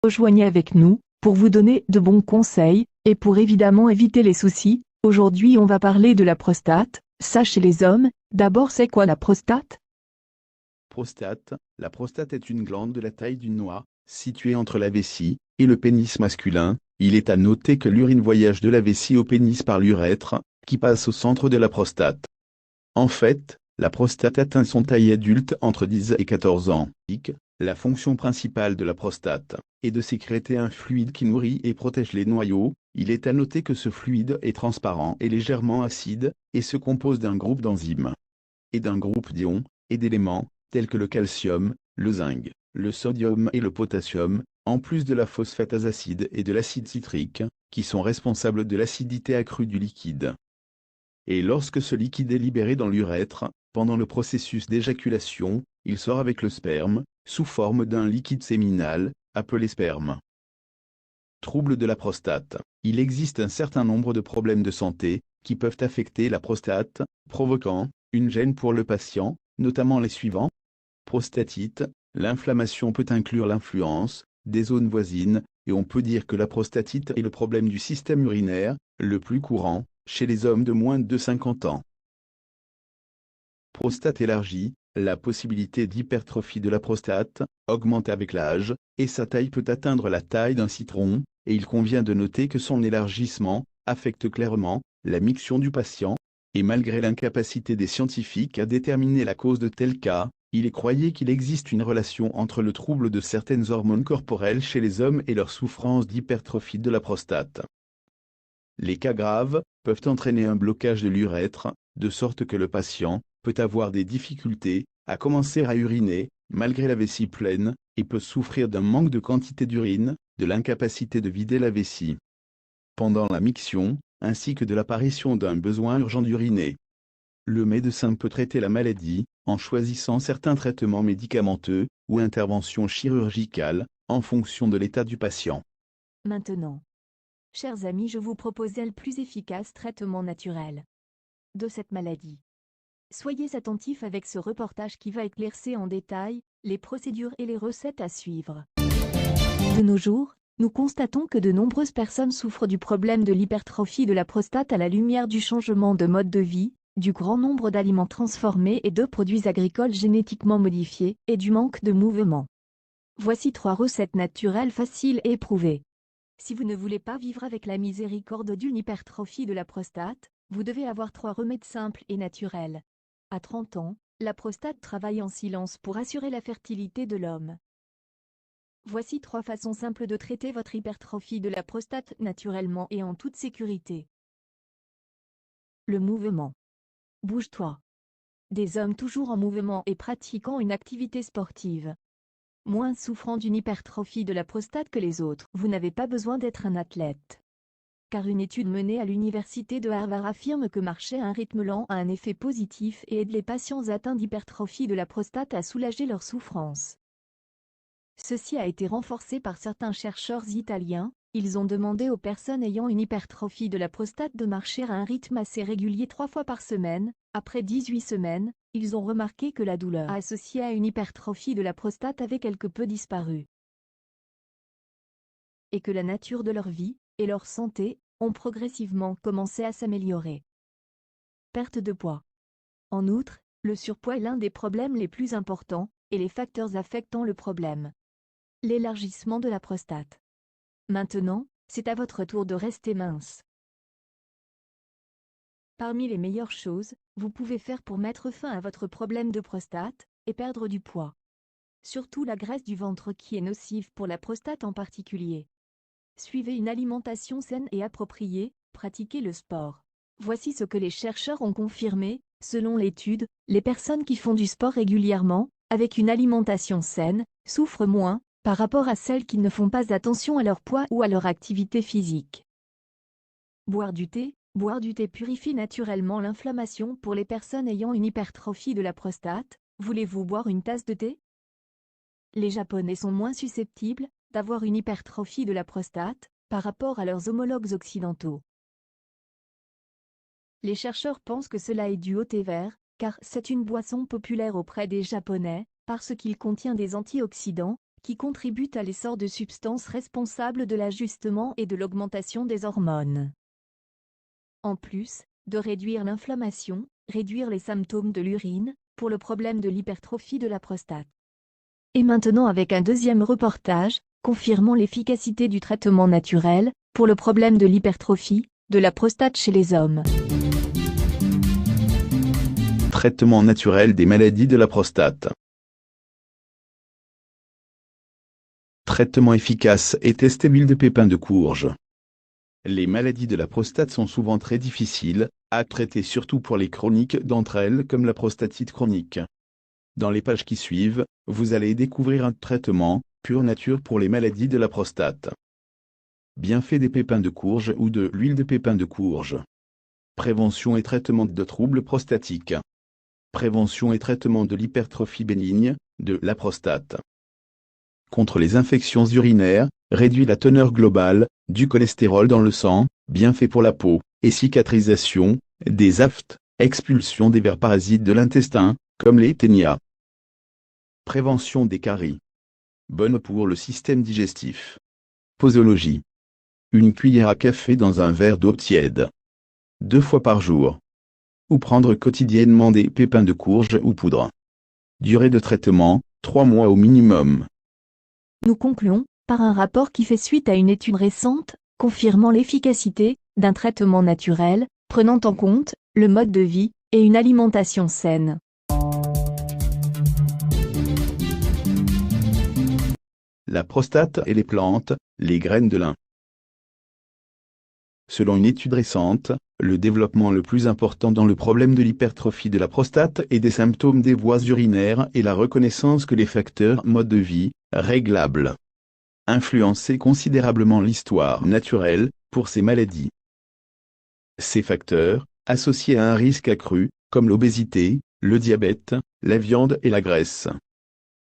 Rejoignez avec nous, pour vous donner de bons conseils, et pour évidemment éviter les soucis. Aujourd'hui on va parler de la prostate, ça chez les hommes. D'abord, c'est quoi la prostate? Prostate. La prostate est une glande de la taille d'une noix, située entre la vessie et le pénis masculin. Il est à noter que l'urine voyage de la vessie au pénis par l'urètre, qui passe au centre de la prostate. En fait, la prostate atteint son taille adulte entre 10 et 14 ans. La fonction principale de la prostate est de sécréter un fluide qui nourrit et protège les noyaux. Il est à noter que ce fluide est transparent et légèrement acide, et se compose d'un groupe d'enzymes et d'un groupe d'ions et d'éléments, tels que le calcium, le zinc, le sodium et le potassium, en plus de la phosphatase acide et de l'acide citrique, qui sont responsables de l'acidité accrue du liquide. Et lorsque ce liquide est libéré dans l'urètre, pendant le processus d'éjaculation, il sort avec le sperme, sous forme d'un liquide séminal, appelé sperme. Troubles de la prostate. Il existe un certain nombre de problèmes de santé, qui peuvent affecter la prostate, provoquant une gêne pour le patient, notamment les suivants. Prostatite. L'inflammation peut inclure l'influence des zones voisines, et on peut dire que la prostatite est le problème du système urinaire, le plus courant, chez les hommes de moins de 50 ans. Prostate élargie. La possibilité d'hypertrophie de la prostate augmente avec l'âge, et sa taille peut atteindre la taille d'un citron, et il convient de noter que son élargissement affecte clairement la miction du patient, et malgré l'incapacité des scientifiques à déterminer la cause de tels cas, il est croyé qu'il existe une relation entre le trouble de certaines hormones corporelles chez les hommes et leur souffrance d'hypertrophie de la prostate. Les cas graves peuvent entraîner un blocage de l'urètre, de sorte que le patient peut avoir des difficultés à commencer à uriner, malgré la vessie pleine, et peut souffrir d'un manque de quantité d'urine, de l'incapacité de vider la vessie pendant la miction, ainsi que de l'apparition d'un besoin urgent d'uriner. Le médecin peut traiter la maladie en choisissant certains traitements médicamenteux ou interventions chirurgicales, en fonction de l'état du patient. Maintenant, chers amis, je vous propose le plus efficace traitement naturel de cette maladie. Soyez attentifs avec ce reportage qui va éclaircir en détail les procédures et les recettes à suivre. De nos jours, nous constatons que de nombreuses personnes souffrent du problème de l'hypertrophie de la prostate à la lumière du changement de mode de vie, du grand nombre d'aliments transformés et de produits agricoles génétiquement modifiés, et du manque de mouvement. Voici 3 recettes naturelles faciles et éprouvées. Si vous ne voulez pas vivre avec la miséricorde d'une hypertrophie de la prostate, vous devez avoir 3 remèdes simples et naturels. À 30 ans, la prostate travaille en silence pour assurer la fertilité de l'homme. Voici 3 façons simples de traiter votre hypertrophie de la prostate naturellement et en toute sécurité. Le mouvement. Bouge-toi. Des hommes toujours en mouvement et pratiquant une activité sportive. Moins souffrant d'une hypertrophie de la prostate que les autres. Vous n'avez pas besoin d'être un athlète. Car une étude menée à l'université de Harvard affirme que marcher à un rythme lent a un effet positif et aide les patients atteints d'hypertrophie de la prostate à soulager leurs souffrances. Ceci a été renforcé par certains chercheurs italiens. Ils ont demandé aux personnes ayant une hypertrophie de la prostate de marcher à un rythme assez régulier 3 fois par semaine. Après 18 semaines, ils ont remarqué que la douleur associée à une hypertrophie de la prostate avait quelque peu disparu. Et que la nature de leur vie et leur santé ont progressivement commencé à s'améliorer. Perte de poids. En outre, le surpoids est l'un des problèmes les plus importants, et les facteurs affectant le problème. L'élargissement de la prostate. Maintenant, c'est à votre tour de rester mince. Parmi les meilleures choses, vous pouvez faire pour mettre fin à votre problème de prostate, et perdre du poids. Surtout la graisse du ventre qui est nocive pour la prostate en particulier. Suivez une alimentation saine et appropriée, pratiquez le sport. Voici ce que les chercheurs ont confirmé. Selon l'étude, les personnes qui font du sport régulièrement, avec une alimentation saine, souffrent moins, par rapport à celles qui ne font pas attention à leur poids ou à leur activité physique. Boire du thé. Boire du thé purifie naturellement l'inflammation pour les personnes ayant une hypertrophie de la prostate. Voulez-vous boire une tasse de thé? Les Japonais sont moins susceptibles d'avoir une hypertrophie de la prostate par rapport à leurs homologues occidentaux. Les chercheurs pensent que cela est dû au thé vert, car c'est une boisson populaire auprès des Japonais, parce qu'il contient des antioxydants, qui contribuent à l'essor de substances responsables de l'ajustement et de l'augmentation des hormones. En plus de réduire l'inflammation, réduire les symptômes de l'urine, pour le problème de l'hypertrophie de la prostate. Et maintenant avec un deuxième reportage, confirmant l'efficacité du traitement naturel, pour le problème de l'hypertrophie de la prostate chez les hommes. Traitement naturel des maladies de la prostate. Traitement efficace et testé huile de pépins de courge. Les maladies de la prostate sont souvent très difficiles à traiter, surtout pour les chroniques d'entre elles comme la prostatite chronique. Dans les pages qui suivent, vous allez découvrir un traitement pure nature pour les maladies de la prostate. Bienfaits des pépins de courge ou de l'huile de pépins de courge. Prévention et traitement de troubles prostatiques. Prévention et traitement de l'hypertrophie bénigne de la prostate. Contre les infections urinaires, réduit la teneur globale du cholestérol dans le sang, bienfait pour la peau, et cicatrisation des aftes, expulsion des vers parasites de l'intestin, comme les ténias. Prévention des caries. Bonne pour le système digestif. Posologie. Une cuillère à café dans un verre d'eau tiède. 2 fois par jour. Ou prendre quotidiennement des pépins de courge ou poudre. Durée de traitement, 3 mois au minimum. Nous concluons par un rapport qui fait suite à une étude récente, confirmant l'efficacité d'un traitement naturel, prenant en compte le mode de vie et une alimentation saine. La prostate et les plantes, les graines de lin. Selon une étude récente, le développement le plus important dans le problème de l'hypertrophie de la prostate et des symptômes des voies urinaires est la reconnaissance que les facteurs mode de vie, réglables, influençaient considérablement l'histoire naturelle pour ces maladies. Ces facteurs, associés à un risque accru, comme l'obésité, le diabète, la viande et la graisse.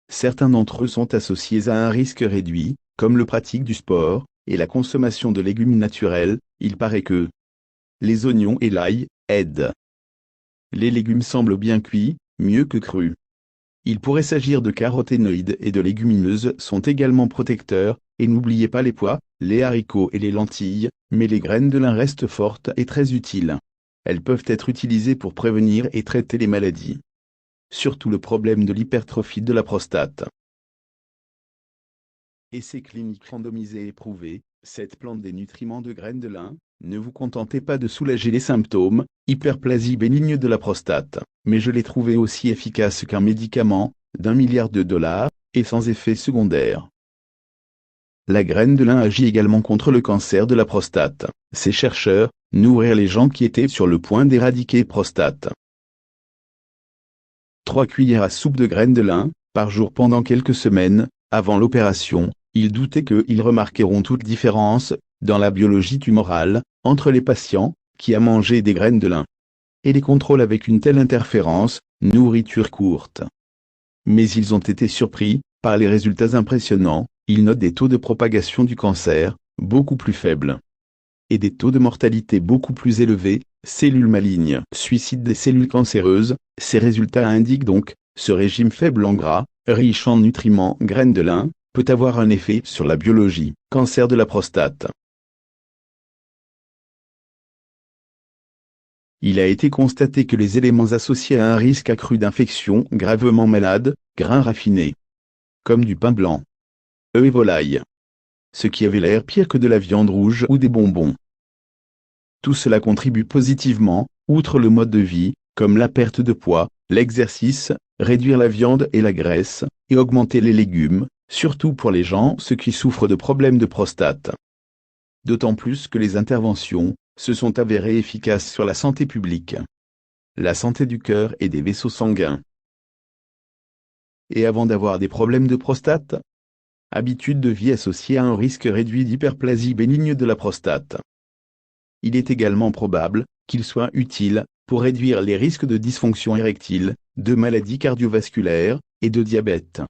Certains d'entre eux sont associés à un risque réduit, comme le pratique du sport, et la consommation de légumes naturels. Il paraît que les oignons et l'ail aident. Les légumes semblent bien cuits, mieux que crus. Il pourrait s'agir de caroténoïdes et de légumineuses sont également protecteurs, et n'oubliez pas les pois, les haricots et les lentilles, mais les graines de lin restent fortes et très utiles. Elles peuvent être utilisées pour prévenir et traiter les maladies. Surtout le problème de l'hypertrophie de la prostate. Essais cliniques randomisés et prouvés, cette plante des nutriments de graines de lin, ne vous contentez pas de soulager les symptômes, hyperplasie bénigne de la prostate, mais je l'ai trouvée aussi efficace qu'un médicament, d'1 milliard de dollars, et sans effet secondaire. La graine de lin agit également contre le cancer de la prostate. Ces chercheurs, nourrirent les gens qui étaient sur le point d'éradiquer prostate. 3 cuillères à soupe de graines de lin, par jour pendant quelques semaines, avant l'opération. Ils doutaient qu'ils remarqueront toute différence, dans la biologie tumorale, entre les patients, qui a mangé des graines de lin, et les contrôles avec une telle interférence, nourriture courte. Mais ils ont été surpris, par les résultats impressionnants. Ils notent des taux de propagation du cancer, beaucoup plus faibles. Et des taux de mortalité beaucoup plus élevés, cellules malignes, suicide des cellules cancéreuses. Ces résultats indiquent donc, ce régime faible en gras, riche en nutriments graines de lin, peut avoir un effet sur la biologie, cancer de la prostate. Il a été constaté que les éléments associés à un risque accru d'infection gravement malade, grains raffinés, comme du pain blanc, œufs et volailles, ce qui avait l'air pire que de la viande rouge ou des bonbons. Tout cela contribue positivement, outre le mode de vie, comme la perte de poids, l'exercice, réduire la viande et la graisse, et augmenter les légumes, surtout pour les gens ceux qui souffrent de problèmes de prostate. D'autant plus que les interventions se sont avérées efficaces sur la santé publique, la santé du cœur et des vaisseaux sanguins. Et avant d'avoir des problèmes de prostate, habitude de vie associée à un risque réduit d'hyperplasie bénigne de la prostate. Il est également probable qu'il soit utile pour réduire les risques de dysfonction érectile, de maladies cardiovasculaires et de diabète.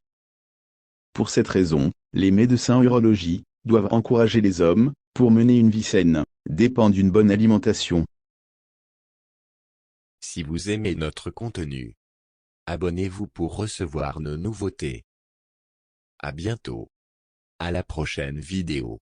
Pour cette raison, les médecins urologie doivent encourager les hommes, pour mener une vie saine, dépend d'une bonne alimentation. Si vous aimez notre contenu, abonnez-vous pour recevoir nos nouveautés. À bientôt. À la prochaine vidéo.